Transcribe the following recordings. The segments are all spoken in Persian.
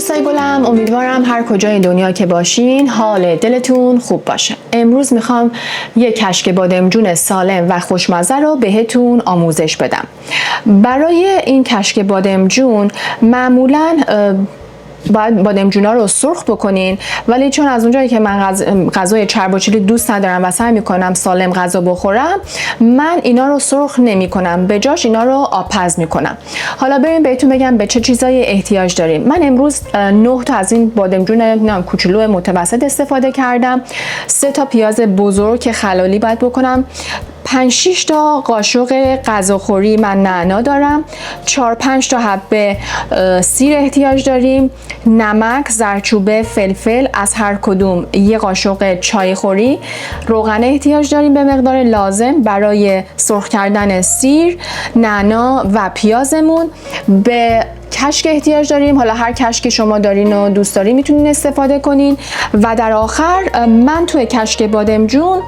دوستای گلم، امیدوارم هر کجای دنیا که باشین حال دلتون خوب باشه. امروز میخوام یک کشک بادمجون سالم و خوشمزه رو بهتون آموزش بدم. برای این کشک بادمجون معمولاً باید بادمجونا رو سرخ بکنین، ولی چون از اونجایی که من غذای چرب و چیلی دوست ندارم و سعی میکنم سالم غذا بخورم، من اینا رو سرخ نمی کنم، به جاش اینا رو آبپز میکنم. حالا بریم بهتون بگم به چه چیزایی احتیاج داریم. من امروز 9 تا از این بادمجون کوچولو متوسط استفاده کردم. 3 تا پیاز بزرگ که خلالی باید بکنم. 5-6 تا قاشق غذاخوری من نعنا دارم. 4-5 تا حبه سیر احتیاج داریم. نمک، زردچوبه، فلفل از هر کدوم 1 قاشق چای خوری. روغن احتیاج داریم به مقدار لازم برای سرخ کردن سیر، نعنا و پیازمون. به کشک احتیاج داریم. حالا هر کشکی شما دارین و دوست دارین میتونین استفاده کنین. و در آخر من توی کشک بادمجون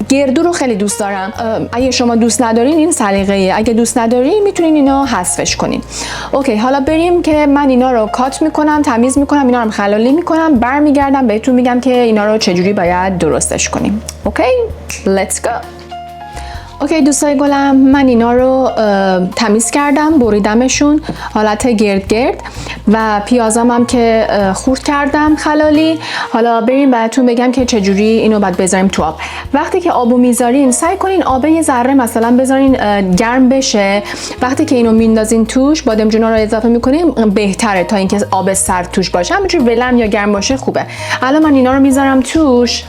گردو رو خیلی دوست دارم. اگه شما دوست ندارین این سلیقه‌ایه، اگه دوست ندارین میتونین اینو حذفش کنین. اوکی، حالا بریم که من اینا رو کات میکنم، تمیز میکنم، اینا رو خلالی میکنم، برمیگردم بهتون میگم که اینا رو چجوری باید درستش کنیم. اوکی، let's go. اوکی دوستای گلم، من اینا رو تمیز کردم، بریدمشون حالت گرد و پیازام هم که خورد کردم خلالی. حالا بریم بهتون بگم که چجوری اینو باید بذاریم تو آب. وقتی که آبو میذارین سعی کنین آب یه ذره مثلا بذارین گرم بشه. وقتی که اینو میندازین توش، بادمجونا رو اضافه میکنین بهتره تا اینکه آب سرد توش باشه. همینجوری ولم یا گرم باشه خوبه. الان من اینا رو میذارم توش.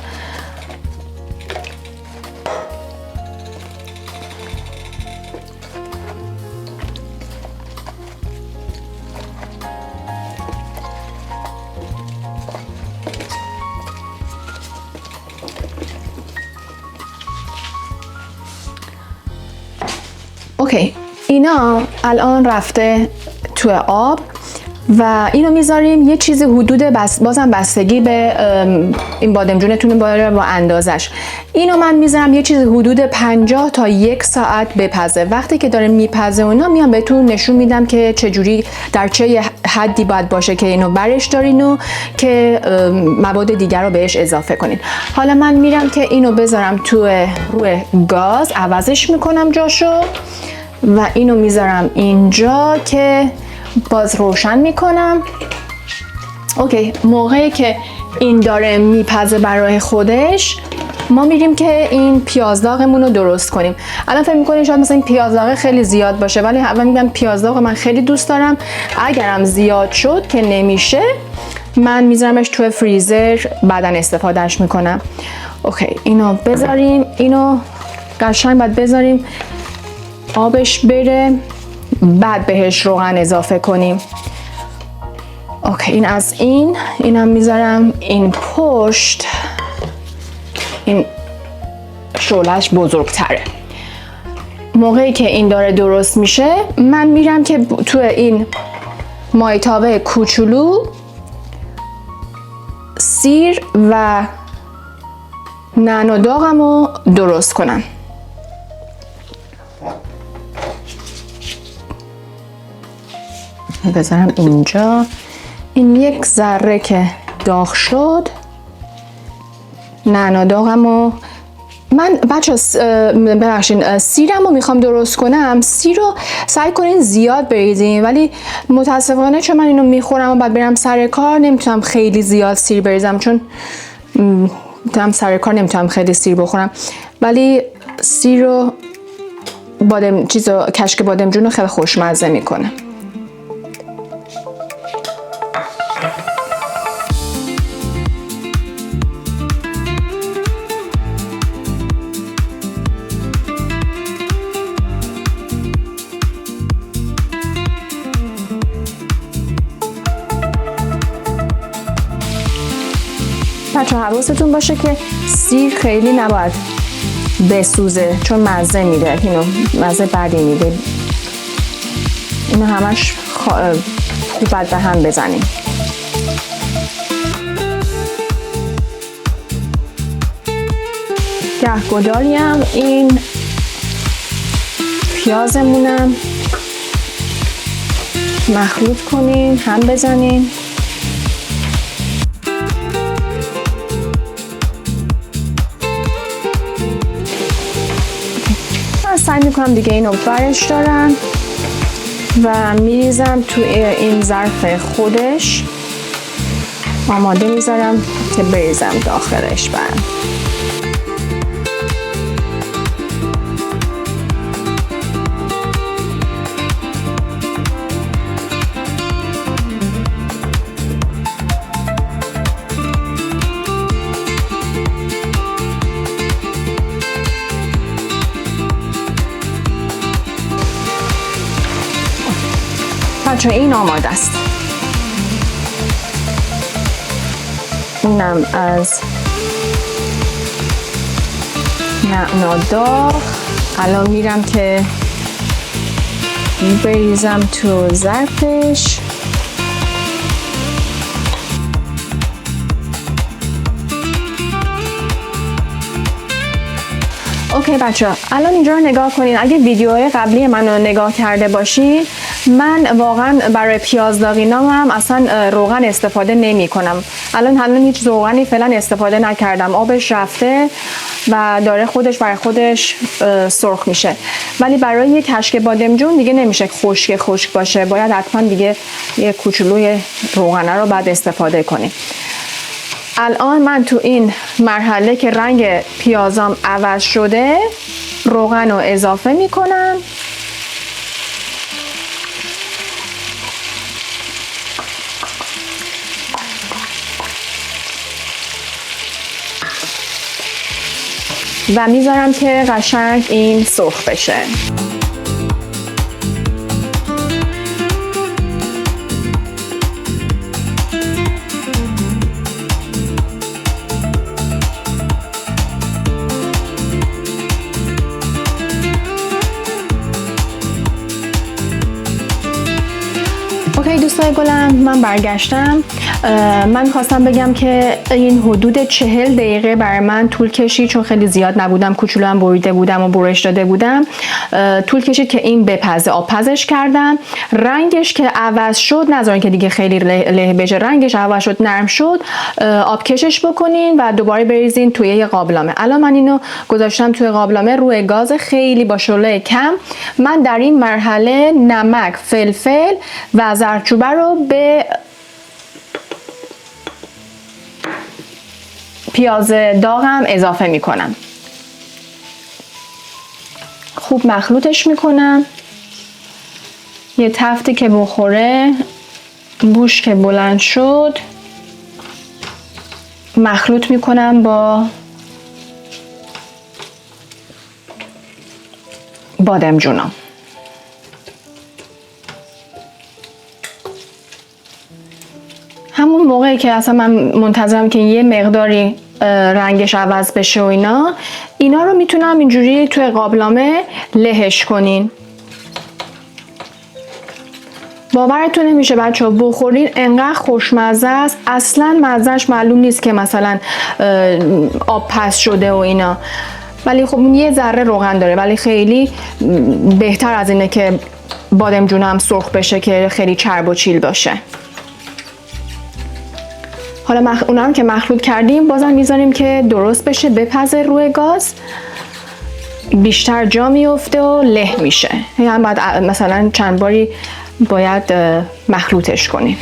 اوکی، اینا الان رفته تو آب و اینو میذاریم. یه چیزی حدود بازم بستگی به این بادمجونتون با اندازش. اینو من میذارم یه چیزی حدود 50 تا 1 ساعت بپزه. وقتی که داره میپزه اونا میام بهتون نشون میدم که چجوری در چه حدی باید باشه که اینو برش دارین و که مواد دیگر رو بهش اضافه کنین. حالا من میرم که اینو بذارم روی گاز، عوضش میکنم جاشو و اینو میذارم اینجا که باز روشن میکنم. اوکی، موقعی که این داره میپزه برای خودش، ما میریم که این پیازداغمون رو درست کنیم. الان فکر میکنین شاید مثلا این پیازداغ خیلی زیاد باشه، ولی اول میگم پیازداغ من خیلی دوست دارم. اگرم زیاد شد که نمیشه، من میذارمش توی فریزر، بعداً استفادهش میکنم. اوکی، اینو بذاریم. اینو قشنگ باید بذاریم آبش بره، بعد بهش روغن اضافه کنیم. اوکی، این از اینم میذارم این پشت، این شعله‌اش بزرگتره. موقعی که این داره درست میشه، من میرم که تو این مایتابه کوچولو سیر و نعنا داغمو درست کنم. بذارم اینجا. این 1 ذره که داغ شد، نعنا داغمو من ببخشین سیرمو میخوام درست کنم. سیر رو سعی کنین زیاد بریزین، ولی متاسفانه چون من اینو میخورم و بعد برم سر کار نمیتونم خیلی زیاد سیر بریزم، چون سر کار نمیتونم خیلی سیر بخورم. ولی سیر رو کشک بادمجون رو خیلی خوشمزه میکنه. بچه حواستون باشه که سیر خیلی نباید بسوزه، چون مزه میده، اینو مزه بدی میده. اینو همش خوب باید به هم بزنیم. گهگداری هم این پیازمونم مخلوط کنین، هم بزنین. من سعی میکنم دیگه اینو برش دارم و میریزم تو این ظرف خودش، آماده میذارم که بریزم داخلش برم. بچه این آماده است. اینم از نعنادار. الان میرم که بریزم تو ظرفش. اوکی بچه ها، الان اینجا رو نگاه کنین. اگه ویدیوهای قبلی من رو نگاه کرده باشین، من واقعا برای پیاز داغینام هم اصلا روغن استفاده نمی کنم. الان هیچ روغنی فعلا استفاده نکردم. آبش رفته و داره خودش برای خودش سرخ میشه. ولی برای یک کشک بادمجون دیگه نمیشه خشک باشه. باید حتما دیگه یه کوچولوی روغنه رو بعد استفاده کنیم. الان من تو این مرحله که رنگ پیازام عوض شده، روغن رو اضافه میکنم. و میذارم که قشنگ این سرخ بشه. اوکی دوستای گلم، من برگشتم. من خواستم بگم که این حدود 40 دقیقه برای من طول کشید، چون خیلی زیاد نبودم، کوچولو هم بریده بودم و برش داده بودم. طول کشید که این بپزه. آب پزش کردم. رنگش که عوض شد، نذارین که دیگه خیلی له بشه، رنگش عوض شد، نرم شد، آب کشش بکنین و دوباره بریزین توی یه قابلمه. الان من اینو گذاشتم توی قابلمه روی گاز خیلی با شعله کم. من در این مرحله نمک، فلفل و زردچوبه رو به پیاز داغم اضافه میکنم. خوب مخلوطش میکنم. یه تفتی که بخوره، بوش که بلند شد، مخلوط میکنم با بادمجونم. همون موقعی که اصلا من منتظرم که یه مقداری رنگش عوض بشه و اینا رو میتونم اینجوری توی قابلمه لهش کنین. باورتون نمیشه بچه ها، بخورین انقدر خوشمزه است. اصلا مزهش معلوم نیست که مثلا آب پس شده و اینا. ولی خب یه ذره روغن داره، ولی خیلی بهتر از اینه که بادمجون هم سرخ بشه که خیلی چرب و چیل باشه. حالا اونا هم که مخلوط کردیم، بازم میذاریم که درست بشه، بپزه روی گاز، بیشتر جا میفته و له میشه. یعنی بعد مثلا چند باری باید مخلوطش کنیم.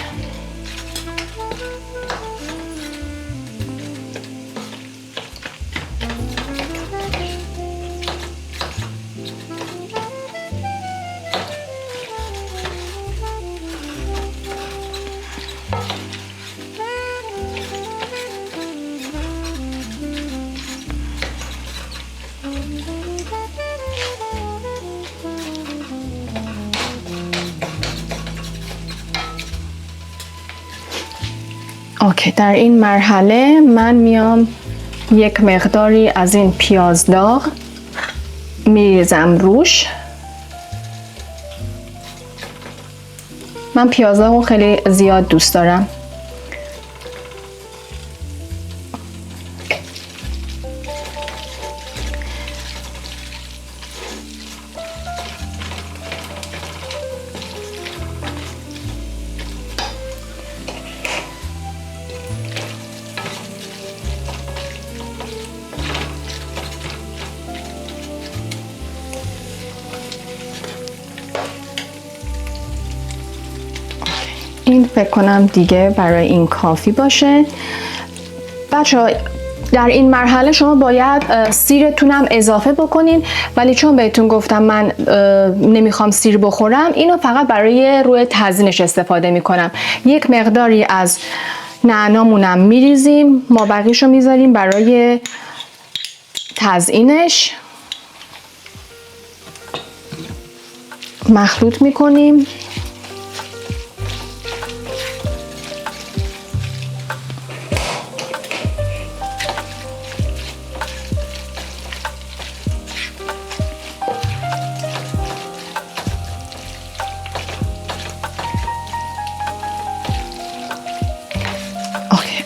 اوکی، در این مرحله من میام یک مقداری از این پیاز داغ میریزم روش. من پیاز داغ رو خیلی زیاد دوست دارم. کنین. فکر کنم دیگه برای این کافی باشه. بچه‌ها در این مرحله شما باید سیرتون هم اضافه بکنین، ولی چون بهتون گفتم من نمیخوام سیر بخورم، اینو فقط برای روی تزیینش استفاده میکنم. یک مقداری از نعنامونم میریزیم، ما بقیشو میذاریم برای تزیینش. مخلوط میکنیم.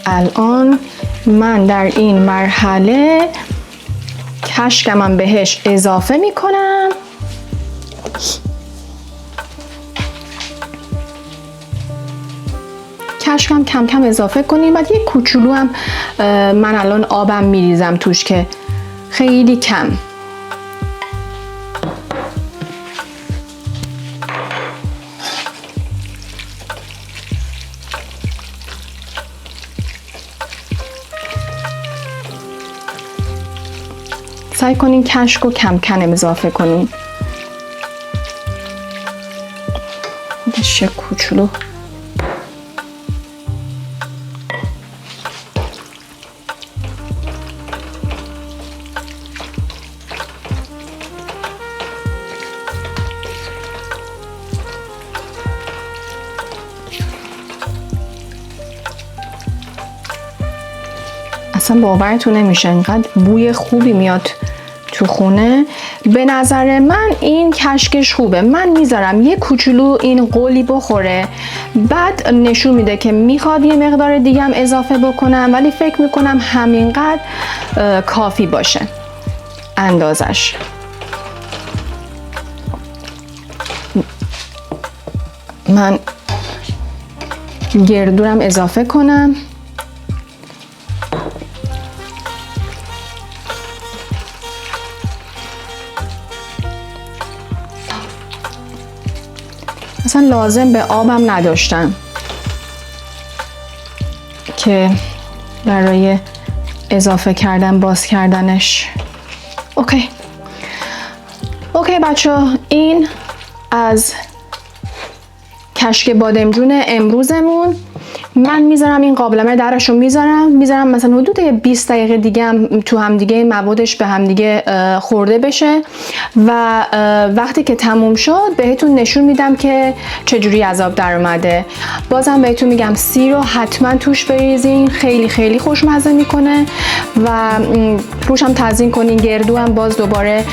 الان من در این مرحله کشکم بهش اضافه میکنم. کشکم کم کم اضافه کنیم. بعد یک کوچولو هم من الان آبم میریزم توش که خیلی کم. سعی کنین کشک رو کم کم اضافه کنین. خودش کوچولو. اصلا باورتون نمیشه اینقدر بوی خوبی میاد تو خونه. به نظر من این کشکش خوبه. من میذارم یه کوچولو این قلی بخوره، بعد نشون میده که میخواد یه مقدار دیگه هم اضافه بکنم، ولی فکر میکنم همینقدر کافی باشه اندازش. من گردورم اضافه کنم. اصلا لازم به آبم نداشتم که برای اضافه کردن باز کردنش. اوکی بچه ها، این از کشک بادمجون امروزمون. من میذارم این قابلمه درش رو میذارم مثلا حدود 20 دقیقه دیگه هم تو هم دیگه موادش به هم دیگه خورده بشه و وقتی که تموم شد بهتون نشون میدم که چجوری از آب در اومده. بازم بهتون میگم سیر رو حتما توش بریزین، خیلی خیلی خوشمزه میکنه و روش هم تزیین کنین. گردو هم باز دوباره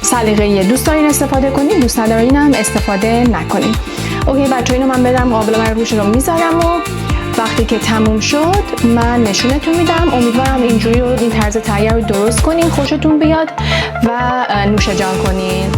سلیقه‌ای، دوست دارین استفاده کنین، دوست ندارین هم استفاده نکنین. اوکی بچه، اینو من بدم قابلمه روش رو میذارم و وقتی که تموم شد من نشونتون میدم. امیدوارم اینجوری رو این طرز تهیه رو درست کنین، خوشتون بیاد و نوش جان کنین.